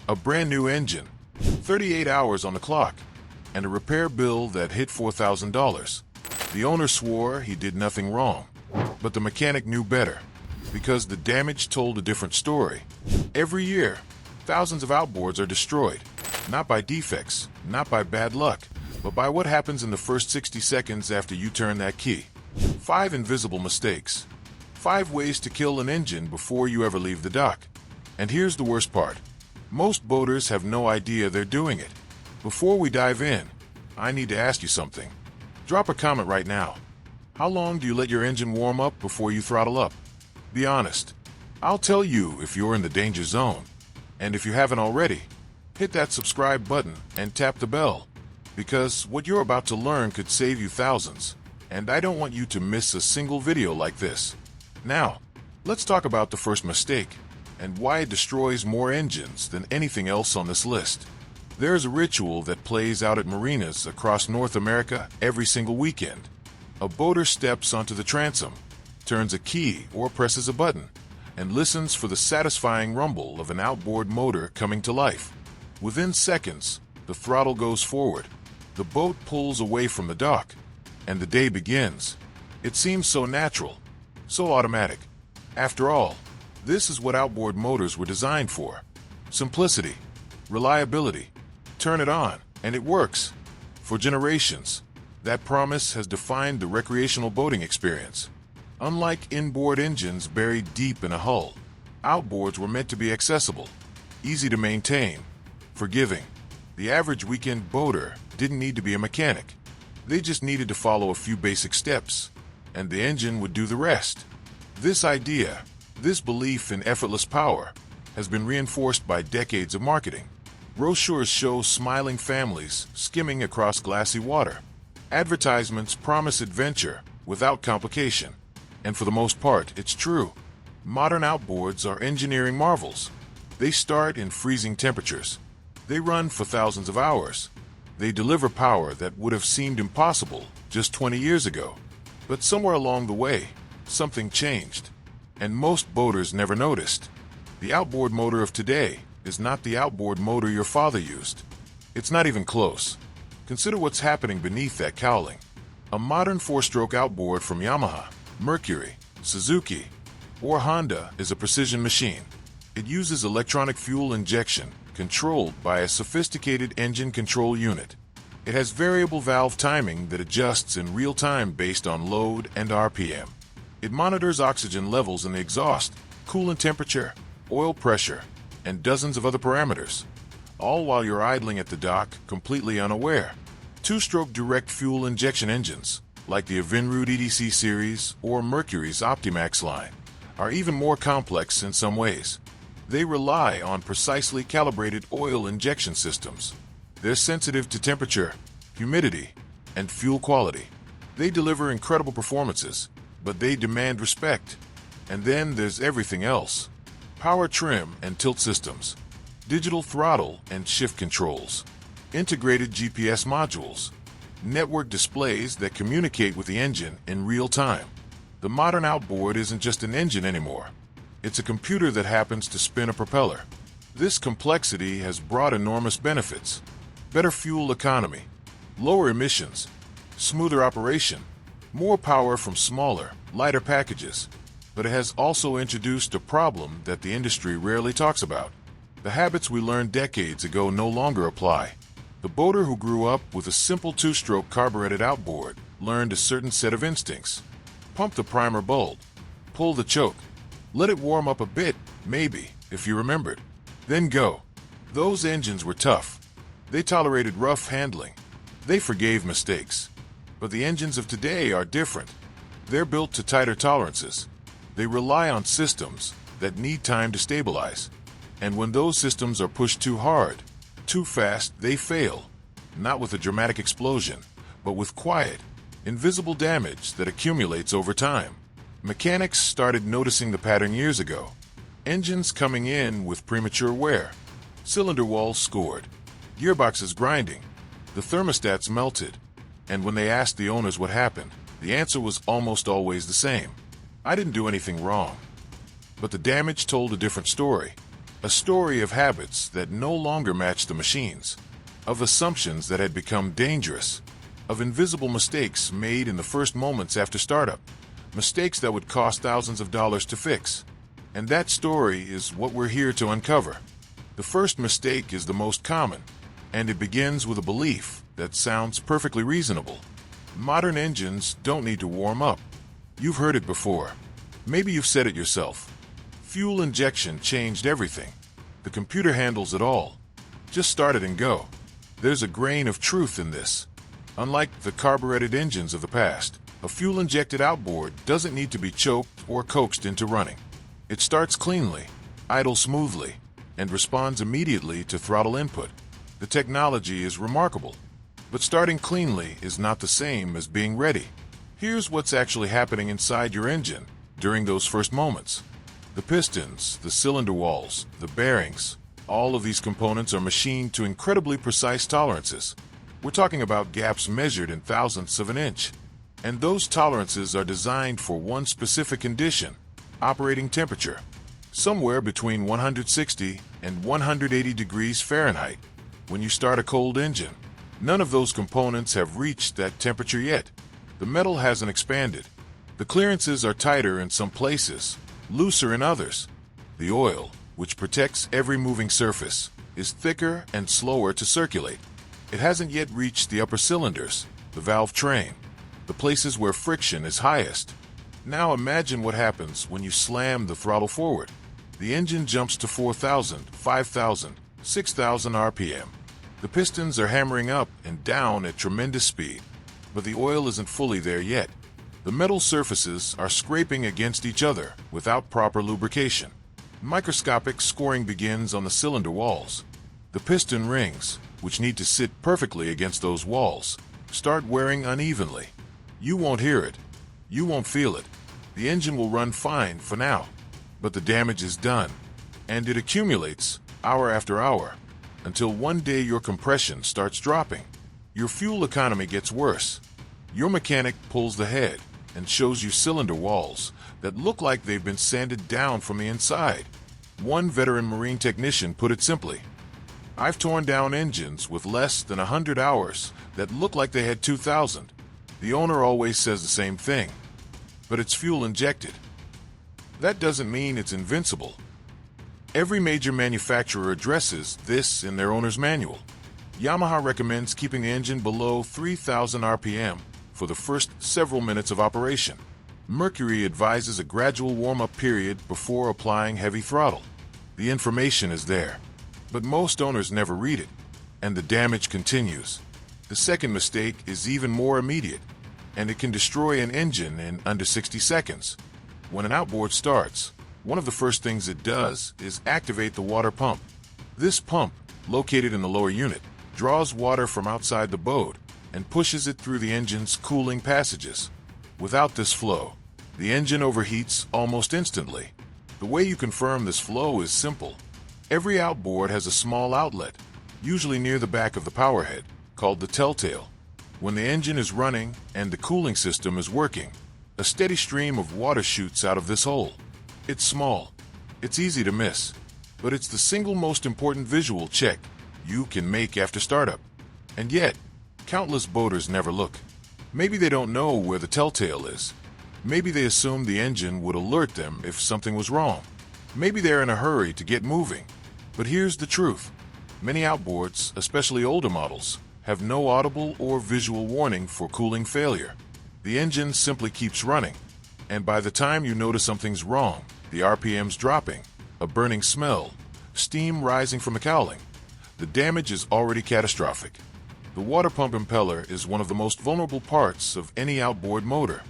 A brand new engine, 38 hours on the clock, and a repair bill that hit $4,000. The owner swore he did nothing wrong, but the mechanic knew better, because the damage told a different story. Every year, thousands of outboards are destroyed, not by defects, not by bad luck, but by what happens in the first 60 seconds after you turn that key. 5 invisible mistakes. 5 ways to kill an engine before you ever leave the dock. And here's the worst part. Most boaters have no idea they're doing it. Before we dive in, I need to ask you something. Drop a comment right now. How long do you let your engine warm up before you throttle up? Be honest. I'll tell you if you're in the danger zone. And if you haven't already, hit that subscribe button and tap the bell, because what you're about to learn could save you thousands, and I don't want you to miss a single video like this. Now, let's talk about the first mistake, and why it destroys more engines than anything else on this list. There's a ritual that plays out at marinas across North America every single weekend. A boater steps onto the transom, turns a key or presses a button, and listens for the satisfying rumble of an outboard motor coming to life. Within seconds, the throttle goes forward, the boat pulls away from the dock, and the day begins. It seems so natural, so automatic. After all, this is what outboard motors were designed for. Simplicity, reliability. Turn it on, and it works. For generations, that promise has defined the recreational boating experience. Unlike inboard engines buried deep in a hull, outboards were meant to be accessible, easy to maintain, forgiving. The average weekend boater didn't need to be a mechanic. They just needed to follow a few basic steps, and the engine would do the rest. This idea, this belief in effortless power, has been reinforced by decades of marketing. Brochures show smiling families skimming across glassy water. Advertisements promise adventure without complication. And for the most part, it's true. Modern outboards are engineering marvels. They start in freezing temperatures. They run for thousands of hours. They deliver power that would have seemed impossible just 20 years ago. But somewhere along the way, something changed. And most boaters never noticed. The outboard motor of today is not the outboard motor your father used. It's not even close. Consider what's happening beneath that cowling. A modern 4-stroke outboard from Yamaha, Mercury, Suzuki, or Honda is a precision machine. It uses electronic fuel injection controlled by a sophisticated engine control unit. It has variable valve timing that adjusts in real time based on load and RPM. It monitors oxygen levels in the exhaust, coolant temperature, oil pressure, and dozens of other parameters, all while you're idling at the dock completely unaware. 2-stroke direct fuel injection engines, like the Evinrude EDC series or Mercury's Optimax line, are even more complex in some ways. They rely on precisely calibrated oil injection systems. They're sensitive to temperature, humidity, and fuel quality. They deliver incredible performances, but they demand respect. And then there's everything else. Power trim and tilt systems, digital throttle and shift controls, integrated GPS modules, network displays that communicate with the engine in real time. The modern outboard isn't just an engine anymore. It's a computer that happens to spin a propeller. This complexity has brought enormous benefits. Better fuel economy, lower emissions, smoother operation, more power from smaller, lighter packages. But it has also introduced a problem that the industry rarely talks about. The habits we learned decades ago no longer apply. The boater who grew up with a simple 2-stroke carbureted outboard learned a certain set of instincts. Pump the primer bulb, pull the choke, let it warm up a bit, maybe, if you remembered. Then go. Those engines were tough. They tolerated rough handling. They forgave mistakes. But the engines of today are different. They're built to tighter tolerances. They rely on systems that need time to stabilize. And when those systems are pushed too hard, too fast, they fail. Not with a dramatic explosion, but with quiet, invisible damage that accumulates over time. Mechanics started noticing the pattern years ago. Engines coming in with premature wear, cylinder walls scored, gearboxes grinding, the thermostats melted. And when they asked the owners what happened, the answer was almost always the same. I didn't do anything wrong. But the damage told a different story. A story of habits that no longer match the machines, of assumptions that had become dangerous, of invisible mistakes made in the first moments after startup, mistakes that would cost thousands of dollars to fix. And that story is what we're here to uncover. The first mistake is the most common, and it begins with a belief that sounds perfectly reasonable. Modern engines don't need to warm up. You've heard it before. Maybe you've said it yourself. Fuel injection changed everything. The computer handles it all. Just start it and go. There's a grain of truth in this. Unlike the carbureted engines of the past, a fuel-injected outboard doesn't need to be choked or coaxed into running. It starts cleanly, idles smoothly, and responds immediately to throttle input. The technology is remarkable, but starting cleanly is not the same as being ready. Here's what's actually happening inside your engine during those first moments. The pistons, the cylinder walls, the bearings, all of these components are machined to incredibly precise tolerances. We're talking about gaps measured in thousandths of an inch. And those tolerances are designed for one specific condition, operating temperature, somewhere between 160 and 180 degrees Fahrenheit. When you start a cold engine, none of those components have reached that temperature yet. The metal hasn't expanded. The clearances are tighter in some places, looser in others. The oil, which protects every moving surface, is thicker and slower to circulate. It hasn't yet reached the upper cylinders, the valve train, the places where friction is highest. Now imagine what happens when you slam the throttle forward. The engine jumps to 4,000, 5,000, 6,000 RPM. The pistons are hammering up and down at tremendous speed, but the oil isn't fully there yet. The metal surfaces are scraping against each other without proper lubrication. Microscopic scoring begins on the cylinder walls. The piston rings, which need to sit perfectly against those walls, start wearing unevenly. You won't hear it. You won't feel it. The engine will run fine for now. But the damage is done, and it accumulates hour after hour, until one day your compression starts dropping. Your fuel economy gets worse. Your mechanic pulls the head and shows you cylinder walls that look like they've been sanded down from the inside. One veteran marine technician put it simply: "I've torn down engines with less than 100 hours that look like they had 2,000. The owner always says the same thing, but it's fuel injected." That doesn't mean it's invincible. Every major manufacturer addresses this in their owner's manual. Yamaha recommends keeping the engine below 3,000 RPM for the first several minutes of operation. Mercury advises a gradual warm-up period before applying heavy throttle. The information is there, but most owners never read it, and the damage continues. The second mistake is even more immediate, and it can destroy an engine in under 60 seconds. When an outboard starts, one of the first things it does is activate the water pump. This pump, located in the lower unit, draws water from outside the boat and pushes it through the engine's cooling passages. Without this flow, the engine overheats almost instantly. The way you confirm this flow is simple. Every outboard has a small outlet, usually near the back of the powerhead, called the telltale. When the engine is running and the cooling system is working, a steady stream of water shoots out of this hole. It's small, it's easy to miss, but it's the single most important visual check you can make after startup. And yet, countless boaters never look. Maybe they don't know where the telltale is. Maybe they assume the engine would alert them if something was wrong. Maybe they're in a hurry to get moving. But here's the truth. Many outboards, especially older models, have no audible or visual warning for cooling failure. The engine simply keeps running, and by the time you notice something's wrong, the RPM's dropping, a burning smell, steam rising from the cowling, the damage is already catastrophic. The water pump impeller is one of the most vulnerable parts of any outboard motor.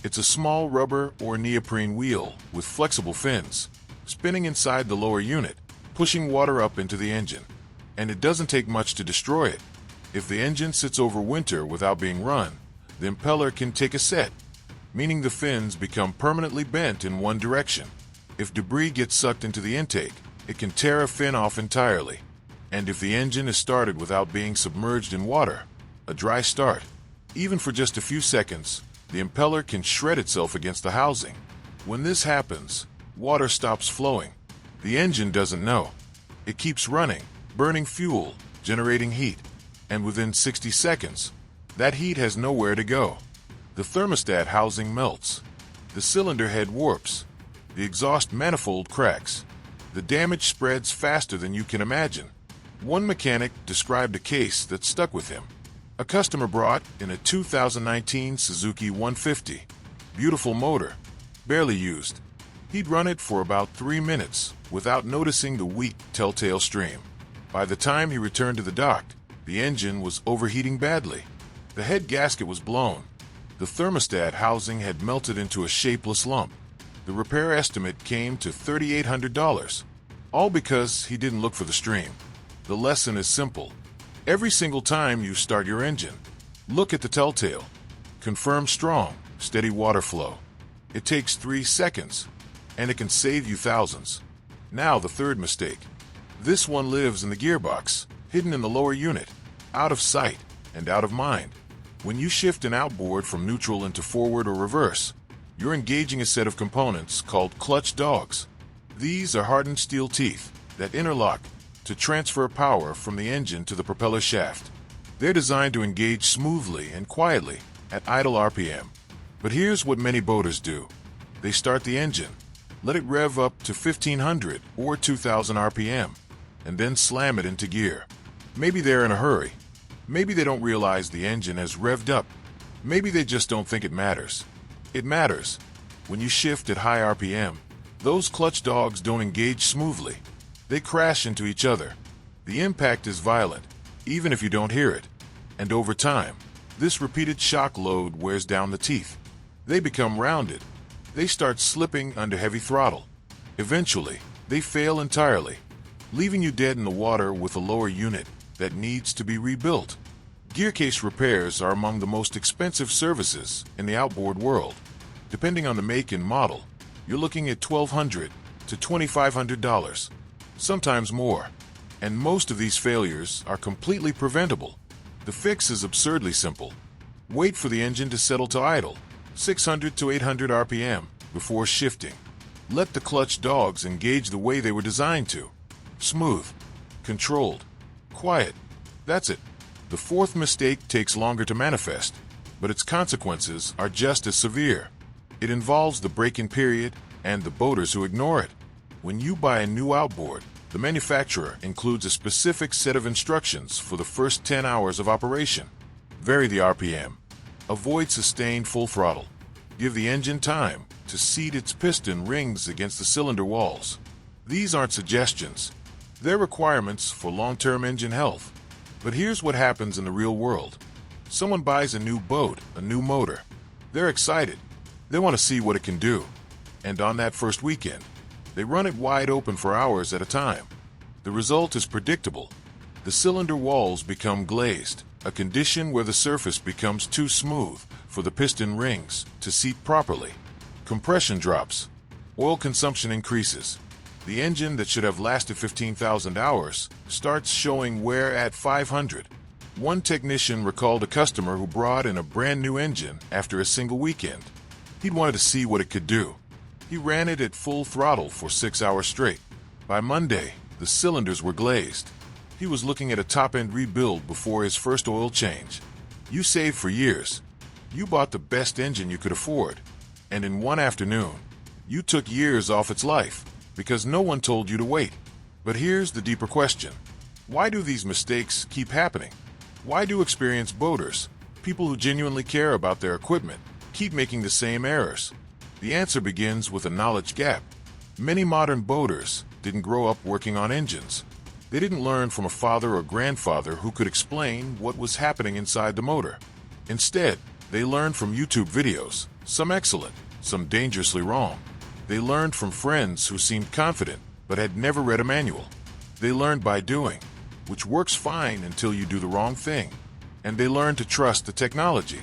It's a small rubber or neoprene wheel with flexible fins, spinning inside the lower unit, pushing water up into the engine. And it doesn't take much to destroy it. If the engine sits over winter without being run, the impeller can take a set, meaning the fins become permanently bent in one direction. If debris gets sucked into the intake, it can tear a fin off entirely. And if the engine is started without being submerged in water, a dry start, even for just a few seconds, the impeller can shred itself against the housing. When this happens, water stops flowing. The engine doesn't know. It keeps running, burning fuel, generating heat, and within 60 seconds, that heat has nowhere to go. The thermostat housing melts. The cylinder head warps. The exhaust manifold cracks. The damage spreads faster than you can imagine. One mechanic described a case that stuck with him. A customer brought in a 2019 Suzuki 150. Beautiful motor, barely used. He'd run it for about 3 minutes without noticing the weak telltale stream. By the time he returned to the dock, the engine was overheating badly. The head gasket was blown. The thermostat housing had melted into a shapeless lump. The repair estimate came to $3,800, all because he didn't look for the stream. The lesson is simple. Every single time you start your engine, look at the telltale. Confirm strong, steady water flow. It takes 3 seconds, and it can save you thousands. Now the third mistake. This one lives in the gearbox, hidden in the lower unit, out of sight and out of mind. When you shift an outboard from neutral into forward or reverse, you're engaging a set of components called clutch dogs. These are hardened steel teeth that interlock to transfer power from the engine to the propeller shaft. They're designed to engage smoothly and quietly at idle RPM. But here's what many boaters do. They start the engine, let it rev up to 1500 or 2000 RPM, and then slam it into gear. Maybe they're in a hurry. Maybe they don't realize the engine has revved up. Maybe they just don't think it matters. It matters. When you shift at high RPM, those clutch dogs don't engage smoothly. They crash into each other. The impact is violent, even if you don't hear it. And over time, this repeated shock load wears down the teeth. They become rounded. They start slipping under heavy throttle. Eventually, they fail entirely, leaving you dead in the water with a lower unit that needs to be rebuilt. Gearcase repairs are among the most expensive services in the outboard world. Depending on the make and model, you're looking at $1,200 to $2,500, sometimes more. And most of these failures are completely preventable. The fix is absurdly simple. Wait for the engine to settle to idle, 600 to 800 RPM, before shifting. Let the clutch dogs engage the way they were designed to. Smooth, controlled, quiet. That's it. The fourth mistake takes longer to manifest, but its consequences are just as severe. It involves the break-in period and the boaters who ignore it. When you buy a new outboard, the manufacturer includes a specific set of instructions for the first 10 hours of operation. Vary the RPM. Avoid sustained full throttle. Give the engine time to seat its piston rings against the cylinder walls. These aren't suggestions. They're requirements for long-term engine health. But here's what happens in the real world. Someone buys a new boat, a new motor. They're excited. They want to see what it can do. And on that first weekend, they run it wide open for hours at a time. The result is predictable. The cylinder walls become glazed, a condition where the surface becomes too smooth for the piston rings to seat properly. Compression drops. Oil consumption increases. The engine that should have lasted 15,000 hours starts showing wear at 500. One technician recalled a customer who brought in a brand new engine after a single weekend. He'd wanted to see what it could do. He ran it at full throttle for 6 hours straight. By Monday, the cylinders were glazed. He was looking at a top-end rebuild before his first oil change. You saved for years. You bought the best engine you could afford. And in one afternoon, you took years off its life, because no one told you to wait. But here's the deeper question. Why do these mistakes keep happening? Why do experienced boaters, people who genuinely care about their equipment, keep making the same errors? The answer begins with a knowledge gap. Many modern boaters didn't grow up working on engines. They didn't learn from a father or grandfather who could explain what was happening inside the motor. Instead, they learned from YouTube videos, some excellent, some dangerously wrong. They learned from friends who seemed confident but had never read a manual. They learned by doing, which works fine until you do the wrong thing. And they learned to trust the technology.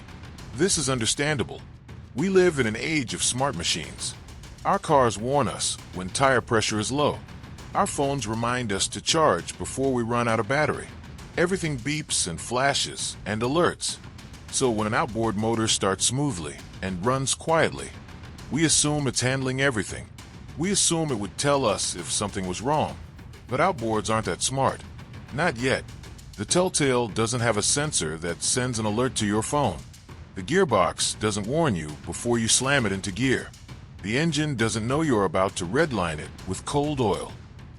This is understandable. We live in an age of smart machines. Our cars warn us when tire pressure is low. Our phones remind us to charge before we run out of battery. Everything beeps and flashes and alerts. So when an outboard motor starts smoothly and runs quietly, we assume it's handling everything. We assume it would tell us if something was wrong. But outboards aren't that smart. Not yet. The Telltale doesn't have a sensor that sends an alert to your phone. The gearbox doesn't warn you before you slam it into gear. The engine doesn't know you're about to redline it with cold oil.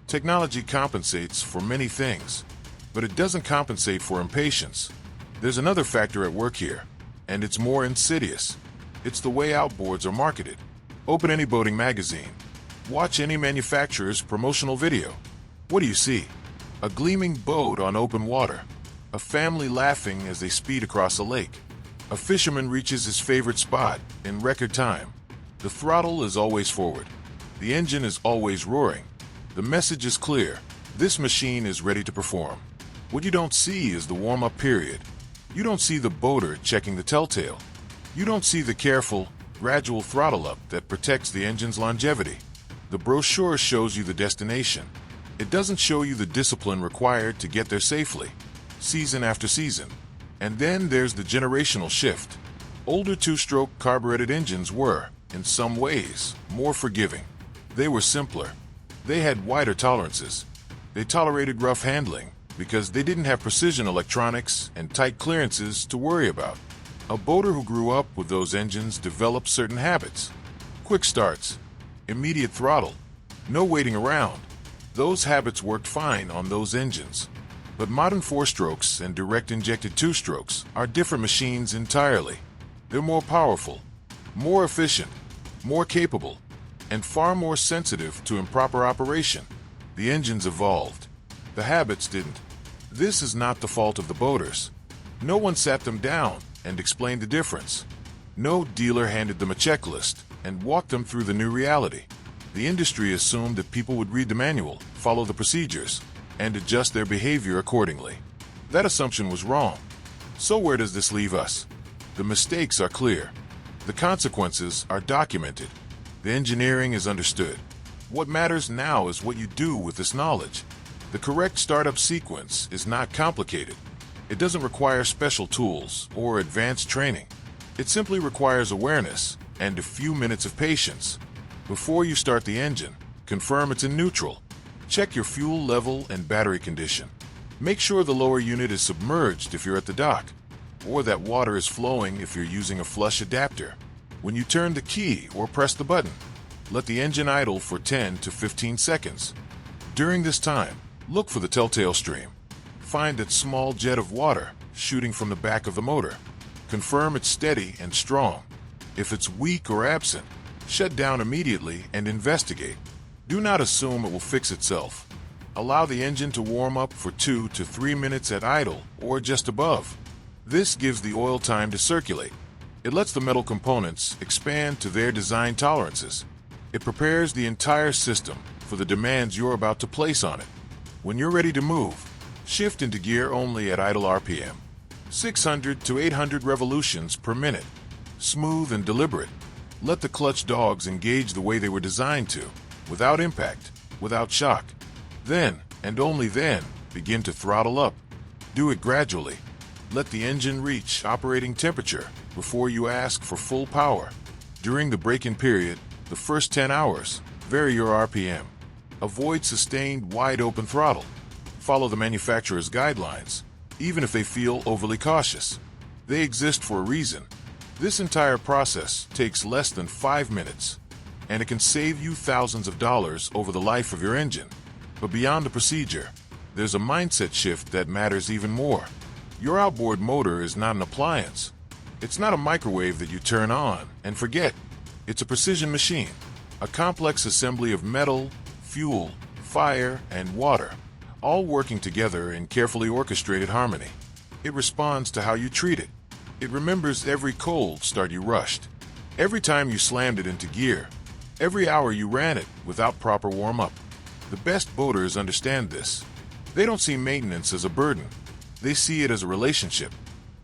Technology compensates for many things, but it doesn't compensate for impatience. There's another factor at work here, and it's more insidious. It's the way outboards are marketed. Open any boating magazine. Watch any manufacturer's promotional video. What do you see? A gleaming boat on open water. A family laughing as they speed across a lake. A fisherman reaches his favorite spot in record time. The throttle is always forward. The engine is always roaring. The message is clear. This machine is ready to perform. What you don't see is the warm-up period. You don't see the boater checking the Telltale. You don't see the careful, gradual throttle up that protects the engine's longevity. The brochure shows you the destination. It doesn't show you the discipline required to get there safely, season after season. And then there's the generational shift. Older two-stroke carbureted engines were, in some ways, more forgiving. They were simpler. They had wider tolerances. They tolerated rough handling because they didn't have precision electronics and tight clearances to worry about. A boater who grew up with those engines developed certain habits. Quick starts, immediate throttle, no waiting around. Those habits worked fine on those engines. But modern four-strokes and direct-injected two-strokes are different machines entirely. They're more powerful, more efficient, more capable, and far more sensitive to improper operation. The engines evolved. The habits didn't. This is not the fault of the boaters. No one sat them down and explained the difference. No dealer handed them a checklist and walked them through the new reality. The industry assumed that people would read the manual, follow the procedures, and adjust their behavior accordingly. That assumption was wrong. So where does this leave us? The mistakes are clear. The consequences are documented. The engineering is understood. What matters now is what you do with this knowledge. The correct startup sequence is not complicated. It doesn't require special tools or advanced training. It simply requires awareness and a few minutes of patience. Before you start the engine, confirm it's in neutral. Check your fuel level and battery condition. Make sure the lower unit is submerged if you're at the dock, or that water is flowing if you're using a flush adapter. When you turn the key or press the button, let the engine idle for 10 to 15 seconds. During this time, look for the telltale stream. Find that small jet of water shooting from the back of the motor. Confirm it's steady and strong. If it's weak or absent, shut down immediately and investigate. Do not assume it will fix itself. Allow the engine to warm up for 2 to 3 minutes at idle or just above. This gives the oil time to circulate. It lets the metal components expand to their design tolerances. It prepares the entire system for the demands you're about to place on it. When you're ready to move, shift into gear only at idle RPM. 600 to 800 revolutions per minute. Smooth and deliberate. Let the clutch dogs engage the way they were designed to, without impact, without shock. Then, and only then, begin to throttle up. Do it gradually. Let the engine reach operating temperature before you ask for full power. During the break-in period, the first 10 hours, vary your RPM. Avoid sustained wide-open throttle. Follow the manufacturer's guidelines, even if they feel overly cautious. They exist for a reason. This entire process takes less than 5 minutes, and it can save you thousands of dollars over the life of your engine. But beyond the procedure, there's a mindset shift that matters even more. Your outboard motor is not an appliance. It's not a microwave that you turn on and forget. It's a precision machine, a complex assembly of metal, fuel, fire, and water, all working together in carefully orchestrated harmony. It responds to how you treat it. It remembers every cold start you rushed, every time you slammed it into gear, every hour you ran it without proper warm-up. The best boaters understand this. They don't see maintenance as a burden. They see it as a relationship.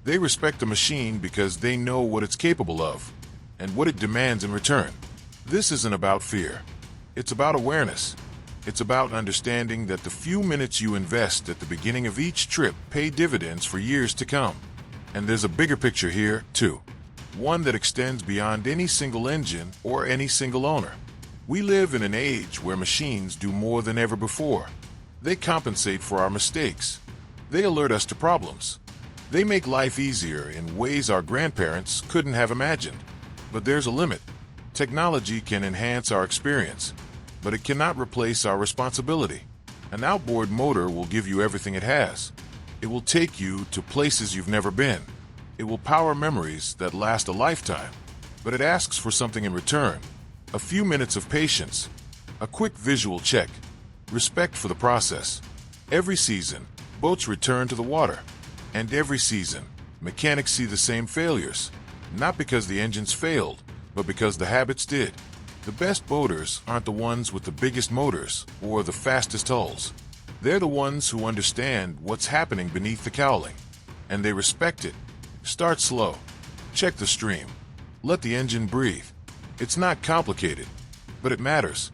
They respect the machine because they know what it's capable of and what it demands in return. This isn't about fear. It's about awareness. It's about understanding that the few minutes you invest at the beginning of each trip pay dividends for years to come. And there's a bigger picture here, too. One that extends beyond any single engine or any single owner. We live in an age where machines do more than ever before. They compensate for our mistakes. They alert us to problems. They make life easier in ways our grandparents couldn't have imagined. But there's a limit. Technology can enhance our experience, but it cannot replace our responsibility. An outboard motor will give you everything it has. It will take you to places you've never been. It will power memories that last a lifetime. But it asks for something in return. A few minutes of patience, a quick visual check, respect for the process. Every season, boats return to the water. And every season, mechanics see the same failures. Not because the engines failed, but because the habits did. The best boaters aren't the ones with the biggest motors or the fastest hulls. They're the ones who understand what's happening beneath the cowling. And they respect it. Start slow. Check the stream. Let the engine breathe. It's not complicated, but it matters.